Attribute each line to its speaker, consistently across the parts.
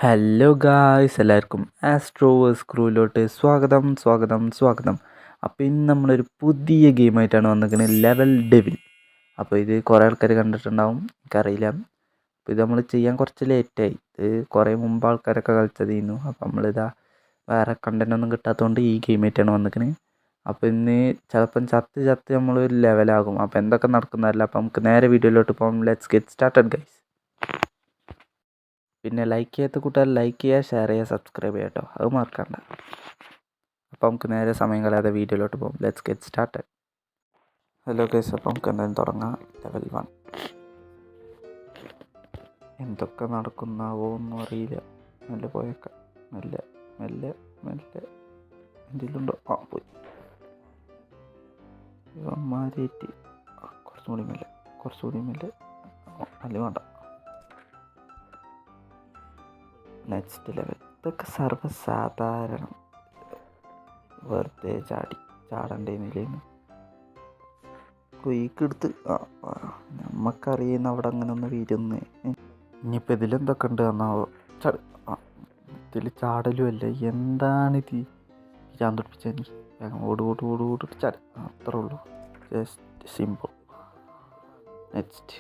Speaker 1: Hello guys, എല്ലാവർക്കും ആസ്ട്രോവേഴ്സ് ക്രൂവിലോട്ട് സ്വാഗതം. അപ്പോൾ ഇന്ന് നമ്മളൊരു പുതിയ ഗെയിമായിട്ടാണ് വന്നിരിക്കുന്നത്, ലെവൽ ഡെവിൽ. അപ്പോൾ ഇത് കുറേ ആൾക്കാർ കണ്ടിട്ടുണ്ടാവും, എനിക്കറിയില്ല. അപ്പോൾ ഇത് നമ്മൾ ചെയ്യാൻ കുറച്ച് ലേറ്റായി. ഇത് കുറേ മുമ്പ് ആൾക്കാരൊക്കെ കളിച്ചതായിരുന്നു. അപ്പോൾ നമ്മളിതാ വേറെ കണ്ടൻ്റ് ഒന്നും കിട്ടാത്തതുകൊണ്ട് ഈ ഗെയിമായിട്ടാണ് വന്നിരിക്കുന്നത്. അപ്പോൾ ഇന്ന് ചിലപ്പം ചത്ത് നമ്മൾ ഒരു ലെവലാകും. അപ്പോൾ എന്തൊക്കെ നടക്കുന്നതല്ല. അപ്പോൾ നമുക്ക് നേരെ വീഡിയോയിലോട്ട് പോകാം. Let's get started guys. പിന്നെ ലൈക്ക് ചെയ്യാത്ത കൂട്ടുകാർ ലൈക്ക് ചെയ്യുക, ഷെയർ ചെയ്യുക, സബ്സ്ക്രൈബ് ചെയ്യുക കേട്ടോ, അത് മറക്കണ്ട. അപ്പോൾ നമുക്ക് നേരെ സമയം കളയാതെ വീഡിയോയിലോട്ട് പോകും. Let's get started. Hello guys, അപ്പോൾ നമുക്ക് എന്തായാലും തുടങ്ങാം. ലെവൽ 1 എന്തൊക്കെ നടക്കുന്നാവോ ഒന്നും അറിയില്ല. മെല്ലെ പോയേക്കാം. മെല്ലെ എന്തെങ്കിലുണ്ടോ? പോയി ഇവന്മാരേറ്റ്. കുറച്ചുകൂടി മെല്ലെ അല്ല വേണ്ട. Next level. ഇതൊക്കെ സർവ്വസാധാരണം. വെറുതെ ചാടേണ്ടതിന് കുയിക്കെടുത്ത് നമ്മക്കറിയുന്ന അവിടെ അങ്ങനെ ഒന്ന് വീരുന്ന്. ഇനിയിപ്പോൾ ഇതിലെന്തൊക്കെ ഉണ്ട് എന്നാവോ? ഇതിൽ ചാടലും അല്ല, എന്താണിത്? ഞാൻ തുടിപ്പിച്ച നീ ഓട് ചാട, അത്രേ ഉള്ളൂ. Just simple. നെക്സ്റ്റ്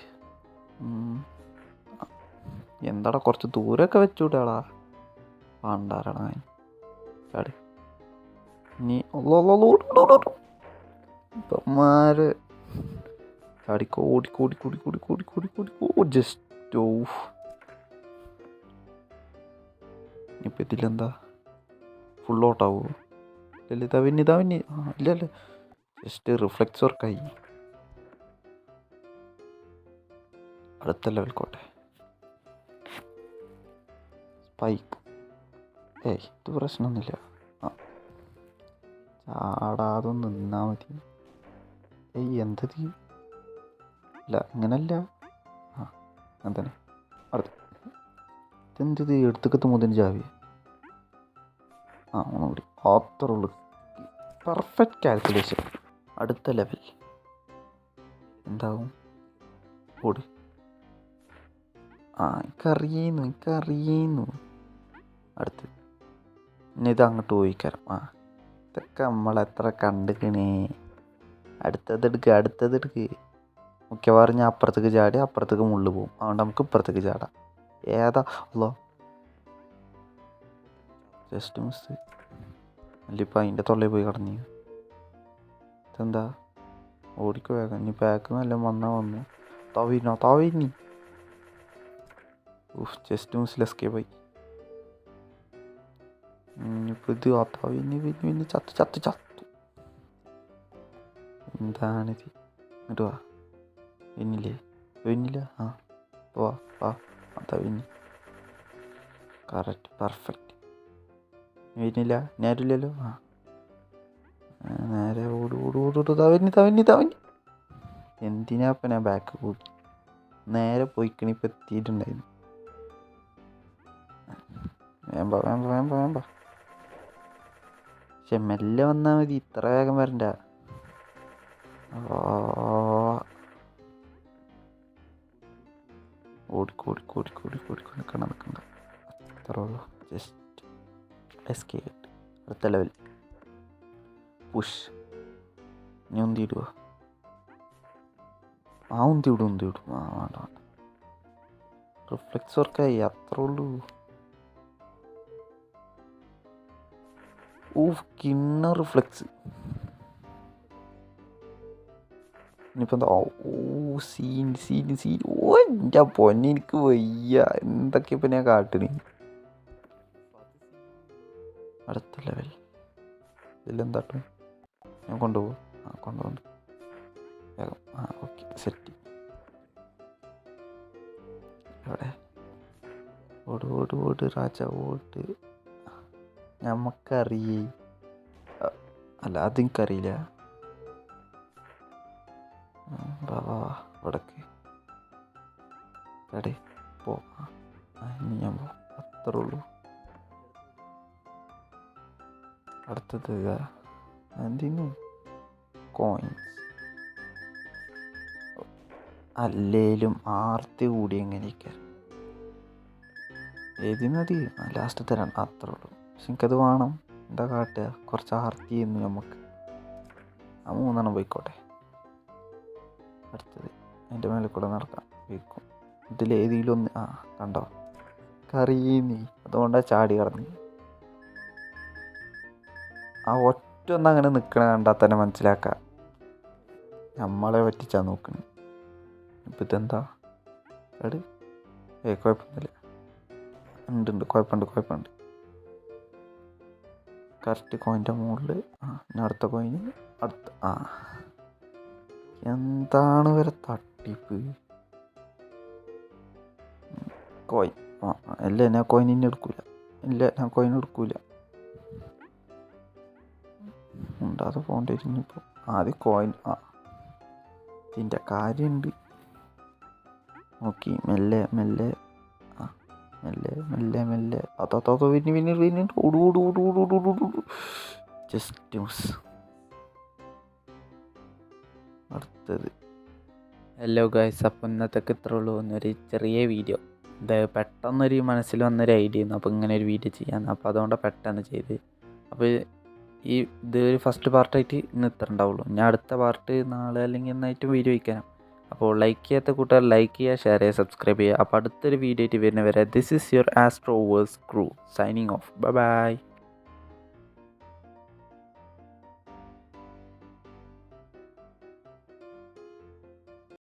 Speaker 1: എന്താടാ, കുറച്ച് ദൂരമൊക്കെ വെച്ചുവിടാടാ. പാണ്ടാരടാ ചാട്. ഇനി ഇപ്പന്മാര് ചാടിക്കോ, ഓടിക്കോടി ജസ്റ്റ് ഓഫ്. ഇനിയിപ്പോൾ ഇതിലെന്താ ഫുൾ ഔട്ടാവോ? തവിന്നി ഇല്ലല്ലേ, ജസ്റ്റ് റിഫ്ലെക്സ് വർക്കായി. അടുത്ത ലെവൽ കോട്ടെ. സ്പൈക്ക്. ഇത് പ്രശ്നമൊന്നുമില്ല. ചാടാതെ നിന്നാ മതി. എന്തത്? ഇല്ല, ഇങ്ങനല്ല. അങ്ങനെ തന്നെ. അടുത്ത ഇതെന്തത്? എടുത്തൊക്കെ മുതൽ ചാവി. ഒന്നുകൂടി. അത്രേ ഉള്ളൂ. Perfect calculation. അടുത്ത ലെവൽ എന്താവും? ഓട്. എനിക്കറിയുന്നു. അടുത്ത് ഇനി ഇത് അങ്ങോട്ട് പോയിക്കാരം. ഇതൊക്കെ നമ്മളെത്ര കണ്ടിക്കണേ. അടുത്തതെടുക്ക്. മിക്കവാറും ഞാൻ അപ്പുറത്തേക്ക് ചാടി അപ്പുറത്തേക്ക് മുള്ളു പോകും. അതുകൊണ്ട് നമുക്ക് ഇപ്പുറത്തേക്ക് ചാടാം. ഏതാ? അല്ലോ, ജസ്റ്റ് മിസ്. അല്ലിപ്പോൾ അതിൻ്റെ തൊള്ളയിൽ പോയി കടഞ്ഞു. ഇതെന്താ? ഓടിക്കോ വേഗം. ഇനി പാക്ക് നല്ല വന്നു. തവിനി. ജസ്റ്റ് മിസ്സിൽ എസ്കേപ്പ് ആയി. ഇനിയിപ്പോൾ ഇത് തവിനി ചത്തു. എന്താണിത്? എന്നിട്ട് വാ. വെന്നില്ല. വാ. തവിനി. Correct, perfect. വെന്നില്ല, നേരില്ലല്ലോ. നേരെ ഓട്. തവിനി. എന്തിനാ ഇപ്പം ഞാൻ ബാക്ക് കൂടി? നേരെ പോയിക്കണിപ്പോൾ എത്തിയിട്ടുണ്ടായിരുന്നു. വേമ്പ. പക്ഷെ മെല്ലെ വന്നാൽ മതി, ഇത്ര വേഗം വരണ്ട. ഓടിക്കോടി നിൽക്കണ്ട. അത്രേ ഉള്ളൂ. Just escape. അടുത്ത ലെവൽ പുഷ്. ഇനി ഉന്തിയിടുക. ഉന്തിവിടും. വേണ്ട. റിഫ്ലെക്സ് വർക്കായി, അത്രേ ഉള്ളൂ. കിണ്ണ റിഫ്ലെക്സ്. ഇനിയിപ്പോൾ എന്താ? സീൻ. എൻ്റെ പൊന്നെ, എനിക്ക് വയ്യ. എന്തൊക്കെ ഇപ്പം ഞാൻ കാട്ടണി. അടുത്ത ലെവൽ ഇതിലെന്താട്ടും? ഞാൻ കൊണ്ടുപോകും. കൊണ്ടുപോകും വേഗം. Okay, set. എവിടെ? ഓട് രാജ, ഓട്. നമുക്കറിയേ അല്ല, അതെനിക്കറിയില്ല. വാ ഇവിടേക്ക്. എടേ പോ. ഇനി ഞാൻ പോ. അത്രേ ഉള്ളൂ. അടുത്തത് എന്തിനു? കോയിൻസ്. അല്ലേലും ആർത്തി കൂടി എങ്ങനെയൊക്കെ. എഴുതി മതി, ലാസ്റ്റ് തരാം, അത്രേ ഉള്ളൂ. പക്ഷെ എനിക്കത് വേണം. എന്താ കാട്ടുക, കുറച്ച് ആർത്തി ചെയ്യുന്നു നമുക്ക്. ആ 3 പോയിക്കോട്ടെ. അടുത്തത് അതിൻ്റെ മേലെ കൂടെ നടക്കാം, വയ്ക്കും. ഇതിലേതെങ്കിലും ഒന്ന് കണ്ടോ, കറിയുന്നീ, അതുകൊണ്ടാണ് ചാടി കിടന്നു. ആ ഒറ്റ ഒന്ന് അങ്ങനെ നിൽക്കണ കണ്ടാൽ തന്നെ മനസ്സിലാക്കാം നമ്മളെ പറ്റിച്ചാൽ നോക്കണം. ഇപ്പം ഇതെന്താ എട്, കുഴപ്പമൊന്നുമില്ല, ഉണ്ട് കുഴപ്പമുണ്ട്. കറക്റ്റ് കോയിൻ്റെ മുകളിൽ ഇനി അടുത്ത കോയിന് എന്താണ് വരെ തട്ടിപ്പ്. കോയിൻ ഇല്ല, ഞാൻ കോയിൻ ഇനി എടുക്കൂല. ഉണ്ടാതെ പോകേണ്ടി ഇനിയിപ്പോൾ. ആദ്യം കോയിൻ ഇതിൻ്റെ കാര്യമുണ്ട് നോക്കി. മെല്ലെ അതോ പിന്നെ ഓടു. Just miss. അടുത്തത്. ഹലോ ഗായ്സ്, അപ്പോൾ ഇന്നത്തേക്ക് ഇത്രേ ഉള്ളൂ. ഒരു ചെറിയ വീഡിയോ. പെട്ടെന്നൊരു മനസ്സിൽ വന്നൊരു ഐഡിയ ആയിരുന്നു, അപ്പോൾ ഇങ്ങനെ ഒരു വീഡിയോ ചെയ്യാമെന്ന്. അപ്പോൾ അതുകൊണ്ടാണ് പെട്ടെന്ന് ചെയ്ത്. അപ്പോൾ ഇത് ഫസ്റ്റ് പാർട്ടായിട്ട് ഇന്ന് ഇത്ര ഉണ്ടാവുള്ളൂ. ഞാൻ അടുത്ത പാർട്ട് നാളെ അല്ലെങ്കിൽ എന്നായിട്ടും വീഡിയോ വയ്ക്കാനും. അപ്പോൾ ലൈക്ക് ചെയ്യാത്ത കൂട്ടുകാർ ലൈക്ക് ചെയ്യുക, ഷെയർ ചെയ്യുക, സബ്സ്ക്രൈബ് ചെയ്യുക. അപ്പോൾ അടുത്തൊരു വീഡിയോ ആയിട്ട് വരുന്നവരെ this is your Astroverse crew signing off. By.